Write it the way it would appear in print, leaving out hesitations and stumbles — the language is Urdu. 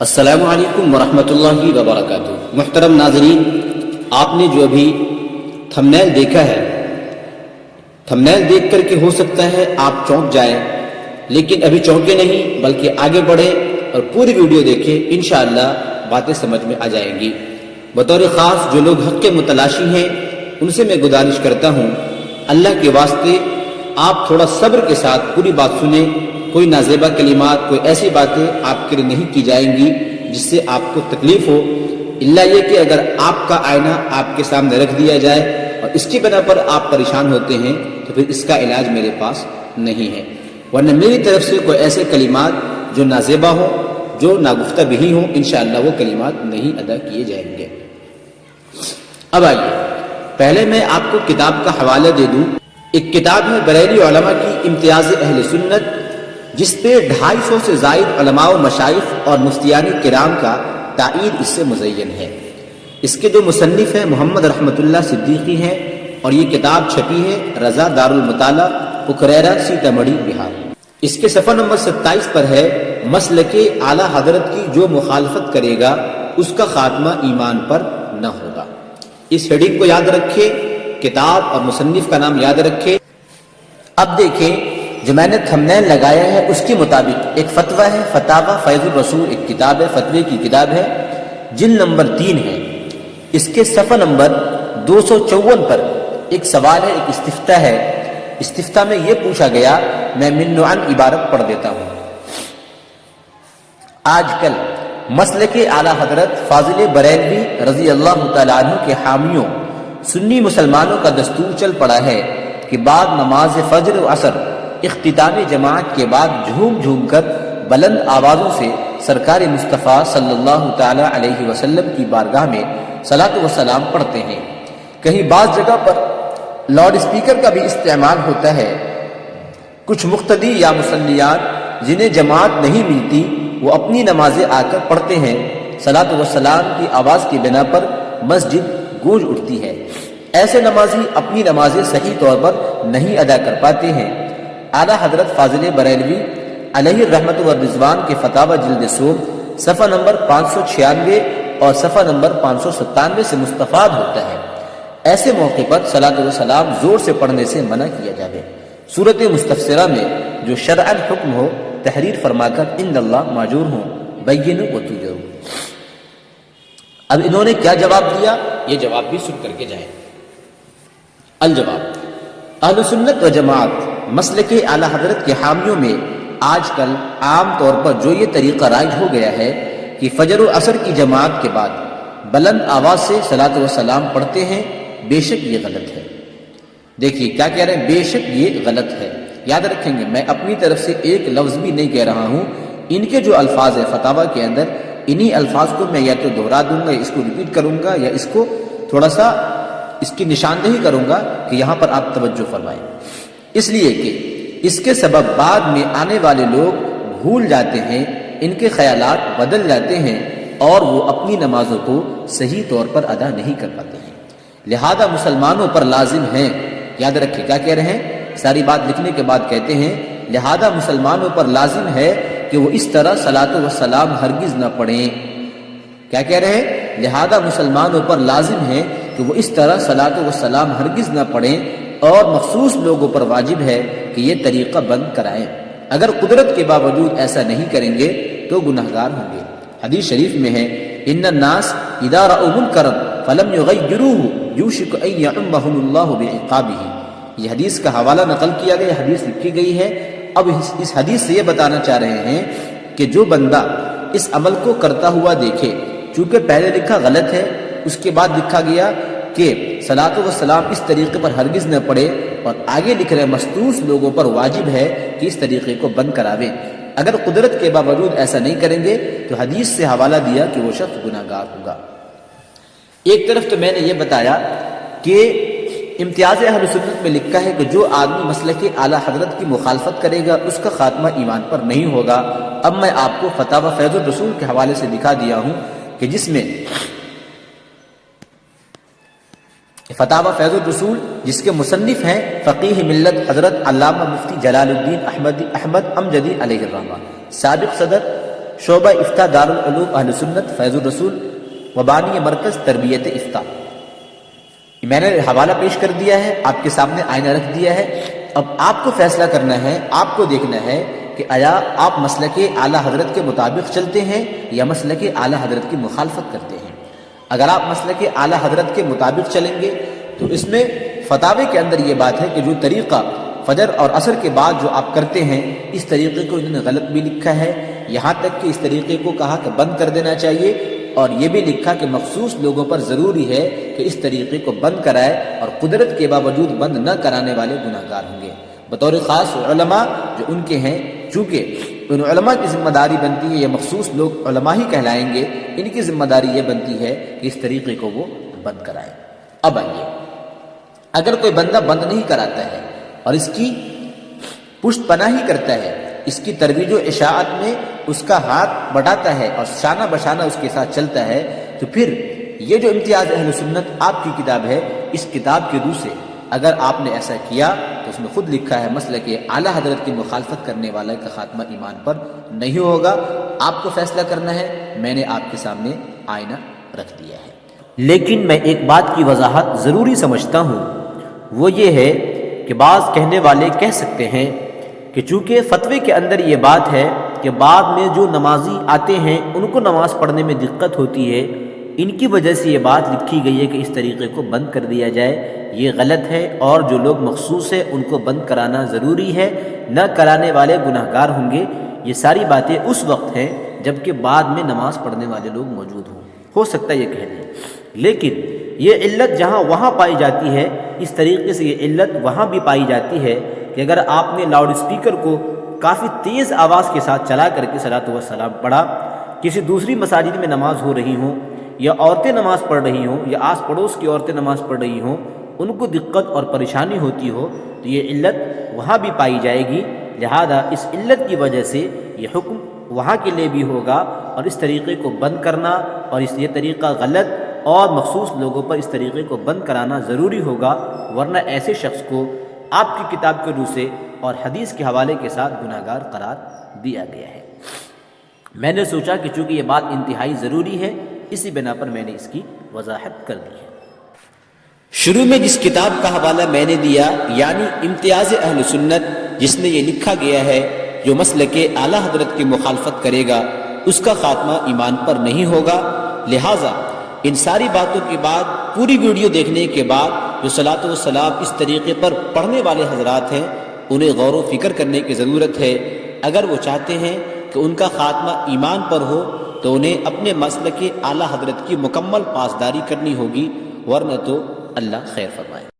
السلام علیکم ورحمۃ اللہ وبرکاتہ۔ محترم ناظرین، آپ نے جو ابھی تھمبنیل دیکھا ہے، تھمبنیل دیکھ کر کے ہو سکتا ہے آپ چونک جائیں، لیکن ابھی چونکے نہیں بلکہ آگے بڑھیں اور پوری ویڈیو دیکھیں، انشاءاللہ باتیں سمجھ میں آ جائیں گی۔ بطور خاص جو لوگ حق کے متلاشی ہیں ان سے میں گزارش کرتا ہوں، اللہ کے واسطے آپ تھوڑا صبر کے ساتھ پوری بات سنیں۔ کوئی نازیبہ کلمات، کوئی ایسی باتیں آپ کے لیے نہیں کی جائیں گی جس سے آپ کو تکلیف ہو، الا یہ کہ اگر آپ کا آئینہ آپ کے سامنے رکھ دیا جائے اور اس کی بنا پر آپ پریشان ہوتے ہیں تو پھر اس کا علاج میرے پاس نہیں ہے، ورنہ میری طرف سے کوئی ایسے کلمات جو نازیبہ ہوں، جو ناگفتہ بھی ہوں، انشاءاللہ وہ کلمات نہیں ادا کیے جائیں گے۔ اب آئیے، پہلے میں آپ کو کتاب کا حوالہ دے دوں۔ ایک کتاب ہے بریلی علماء کی امتیاز اہل سنت، جس پہ 250 سے زائد علماء و مشائخ اور مفتیان کرام کا تائید اس سے مزین ہے۔ اس کے جو مصنف ہیں محمد رحمت اللہ صدیقی ہیں، اور یہ کتاب چھپی ہے رضا دارالمطالعہ، پکریرا، سیتا مڑھی، بہار۔ اس کے صفحہ نمبر 27 پر ہے، مسلک اعلیٰ حضرت کی جو مخالفت کرے گا اس کا خاتمہ ایمان پر نہ ہوگا۔ اس ہیڈنگ کو یاد رکھے، کتاب اور مصنف کا نام یاد رکھے۔ اب دیکھیں، جو میں نے تھمبنیل لگایا ہے اس کے مطابق ایک فتویٰ ہے، فتاوی فیض الرسول، ایک کتاب ہے، فتوے کی کتاب ہے، جلد نمبر 3 ہے۔ اس کے صفحہ نمبر 254 پر ایک سوال ہے، ایک استفتاء ہے۔ استفتاء میں یہ پوچھا گیا، میں من عن عبارت پڑھ دیتا ہوں۔ آج کل مسلک اعلیٰ حضرت فاضل بریلوی رضی اللہ تعالیٰ عنہ کے حامیوں سنی مسلمانوں کا دستور چل پڑا ہے کہ بعد نماز فجر و عصر اختتام جماعت کے بعد جھوم جھوم کر بلند آوازوں سے سرکار مصطفیٰ صلی اللہ تعالی علیہ وسلم کی بارگاہ میں صلاۃ و سلام پڑھتے ہیں۔ کہیں بعض جگہ پر لاؤڈ اسپیکر کا بھی استعمال ہوتا ہے۔ کچھ مقتدی یا مصلیات جنہیں جماعت نہیں ملتی وہ اپنی نمازیں آ کر پڑھتے ہیں، صلاۃ و سلام کی آواز کی بنا پر مسجد گونج اٹھتی ہے۔ ایسے نمازی اپنی نمازیں صحیح طور پر نہیں ادا کر پاتے ہیں۔ اعلیٰ حضرت فاضل بریلوی علیہ الرحمت والرضوان کے فتاوی جلد سوم صفحہ نمبر 596 اور صفحہ نمبر 597 سے مستفاد ہوتا ہے۔ ایسے موقع پر صلاۃ و سلام زور سے پڑھنے سے منع کیا جائے۔ صورت مستفسرہ میں جو شرعاً حکم ہو تحریر فرما کر ان اللہ معجور ہوں، بین و تجر۔ اب انہوں نے کیا جواب دیا، یہ جواب بھی سن کر کے جائیں۔ الجواب، اہل سنت و جماعت مسلک اعلیٰ حضرت کے حامیوں میں آج کل عام طور پر جو یہ طریقہ رائج ہو گیا ہے کہ فجر و عصر کی جماعت کے بعد بلند آواز سے صلاۃ و سلام پڑھتے ہیں، بے شک یہ غلط ہے۔ دیکھیے کیا کہہ رہے ہیں، بے شک یہ غلط ہے۔ یاد رکھیں گے، میں اپنی طرف سے ایک لفظ بھی نہیں کہہ رہا ہوں، ان کے جو الفاظ ہیں فتاوی کے اندر، انہی الفاظ کو میں یا تو دہرا دوں گا، یا اس کو ریپیٹ کروں گا، یا اس کو تھوڑا سا اس کی نشاندہی کروں گا کہ یہاں پر آپ توجہ فرمائیں، اس لیے کہ اس کے سبب بعد میں آنے والے لوگ بھول جاتے ہیں، ان کے خیالات بدل جاتے ہیں اور وہ اپنی نمازوں کو صحیح طور پر ادا نہیں کر پاتے ہیں۔ لہذا مسلمانوں پر لازم ہے، یاد رکھیں کیا کہہ رہے ہیں، ساری بات لکھنے کے بعد کہتے ہیں، لہذا مسلمانوں پر لازم ہے کہ وہ اس طرح صلاۃ و سلام ہرگز نہ پڑھیں۔ کیا کہہ رہے ہیں، لہذا مسلمانوں پر لازم ہے کہ وہ اس طرح صلاۃ و سلام ہرگز نہ پڑھیں، اور مخصوص لوگوں پر واجب ہے کہ یہ طریقہ بند کرائیں۔ اگر قدرت کے باوجود ایسا نہیں کریں گے تو گناہگار ہوں گے۔ حدیث شریف میں ہے، ان الناس اذا رأوا منکرا فلم یغیروه یوشک ان یعمهم اللہ بعقابہ۔ یہ حدیث کا حوالہ نقل کیا گیا، حدیث لکھی گئی ہے۔ اب اس حدیث سے یہ بتانا چاہ رہے ہیں کہ جو بندہ اس عمل کو کرتا ہوا دیکھے، چونکہ پہلے لکھا غلط ہے، اس کے بعد لکھا گیا کہ صلاۃ و سلام اس طریقے پر ہرگز نہ پڑھے، اور آگے لکھ رہے مخصوص لوگوں پر واجب ہے کہ اس طریقے کو بند کراوے۔ اگر قدرت کے باوجود ایسا نہیں کریں گے تو حدیث سے حوالہ دیا کہ وہ شخص گناہگار ہوگا۔ ایک طرف تو میں نے یہ بتایا کہ امتیاز اہل سنت میں لکھا ہے کہ جو آدمی مسلک اعلیٰ حضرت کی مخالفت کرے گا اس کا خاتمہ ایمان پر نہیں ہوگا۔ اب میں آپ کو فتاوی فیض الرسول کے حوالے سے دکھا دیا ہوں کہ جس میں فتاوی فیض الرسول، جس کے مصنف ہیں فقیہ ملت حضرت علامہ مفتی جلال الدین احمد امجدی علیہ الرحمہ، سابق صدر شعبہ افتاء دارالعلوم اہل سنت فیض الرسول وبانی مرکز تربیت افتاء۔ میں نے حوالہ پیش کر دیا ہے، آپ کے سامنے آئینہ رکھ دیا ہے۔ اب آپ کو فیصلہ کرنا ہے، آپ کو دیکھنا ہے کہ آیا آپ مسلک اعلیٰ حضرت کے مطابق چلتے ہیں یا مسلک اعلیٰ حضرت کی مخالفت کرتے ہیں۔ اگر آپ مسلک اعلیٰ حضرت کے مطابق چلیں گے تو اس میں فتاوی کے اندر یہ بات ہے کہ جو طریقہ فجر اور عصر کے بعد جو آپ کرتے ہیں، اس طریقے کو انہوں نے غلط بھی لکھا ہے، یہاں تک کہ اس طریقے کو کہا کہ بند کر دینا چاہیے، اور یہ بھی لکھا کہ مخصوص لوگوں پر ضروری ہے کہ اس طریقے کو بند کرائے، اور قدرت کے باوجود بند نہ کرانے والے گناہگار ہوں گے۔ بطور خاص علماء جو ان کے ہیں، چونکہ ان علماء کی ذمہ داری بنتی ہے، یہ مخصوص لوگ علماء ہی کہلائیں گے، ان کی ذمہ داری یہ بنتی ہے کہ اس طریقے کو وہ بند کرائیں۔ اب آئیے، اگر کوئی بندہ بند نہیں کراتا ہے اور اس کی پشت پناہی کرتا ہے، اس کی ترویج و اشاعت میں اس کا ہاتھ بٹاتا ہے اور شانہ بشانہ اس کے ساتھ چلتا ہے، تو پھر یہ جو امتیاز اہل سنت آپ کی کتاب ہے، اس کتاب کے روح سے اگر آپ نے ایسا کیا تو اس میں خود لکھا ہے مسلک اعلیٰ حضرت کی مخالفت کرنے والا کا خاتمہ ایمان پر نہیں ہوگا۔ آپ کو فیصلہ کرنا ہے، میں نے آپ کے سامنے آئینہ رکھ دیا ہے۔ لیکن میں ایک بات کی وضاحت ضروری سمجھتا ہوں، وہ یہ ہے کہ بعض کہنے والے کہہ سکتے ہیں کہ چونکہ فتوے کے اندر یہ بات ہے کہ بعد میں جو نمازی آتے ہیں ان کو نماز پڑھنے میں دقت ہوتی ہے، ان کی وجہ سے یہ بات لکھی گئی ہے کہ اس طریقے کو بند کر دیا جائے، یہ غلط ہے، اور جو لوگ مخصوص ہیں ان کو بند کرانا ضروری ہے، نہ کرانے والے گناہگار ہوں گے۔ یہ ساری باتیں اس وقت ہیں جب کہ بعد میں نماز پڑھنے والے لوگ موجود ہوں، ہو سکتا ہے یہ کہہ دیں، لیکن یہ علت جہاں وہاں پائی جاتی ہے، اس طریقے سے یہ علت وہاں بھی پائی جاتی ہے کہ اگر آپ نے لاؤڈ اسپیکر کو کافی تیز آواز کے ساتھ چلا کر کے صلاۃ و سلام پڑھا، کسی دوسری مساجد میں نماز ہو رہی ہوں یا عورتیں نماز پڑھ رہی ہوں یا آس پڑوس کی عورتیں نماز پڑھ رہی ہوں، ان کو دقت اور پریشانی ہوتی ہو، تو یہ علت وہاں بھی پائی جائے گی، لہذا اس علت کی وجہ سے یہ حکم وہاں کے لیے بھی ہوگا، اور اس طریقے کو بند کرنا اور یہ طریقہ غلط اور مخصوص لوگوں پر اس طریقے کو بند کرانا ضروری ہوگا، ورنہ ایسے شخص کو آپ کی کتاب کے روح سے اور حدیث کے حوالے کے ساتھ گناہگار قرار دیا گیا ہے۔ میں نے سوچا کہ چونکہ یہ بات انتہائی ضروری ہے، اسی بنا پر میں نے اس کی وضاحت کر دی ہے۔ شروع میں جس کتاب کا حوالہ میں نے دیا، یعنی امتیاز اہل سنت، جس میں یہ لکھا گیا ہے جو مسلک اعلیٰ حضرت کی مخالفت کرے گا اس کا خاتمہ ایمان پر نہیں ہوگا، لہٰذا ان ساری باتوں کے بعد پوری ویڈیو دیکھنے کے بعد جو صلاۃ و سلام اس طریقے پر پڑھنے والے حضرات ہیں انہیں غور و فکر کرنے کی ضرورت ہے۔ اگر وہ چاہتے ہیں کہ ان کا خاتمہ ایمان پر ہو تو انہیں اپنے مسلک اعلیٰ حضرت کی مکمل پاسداری کرنی ہوگی، ورنہ تو اللہ خیر فرمائے۔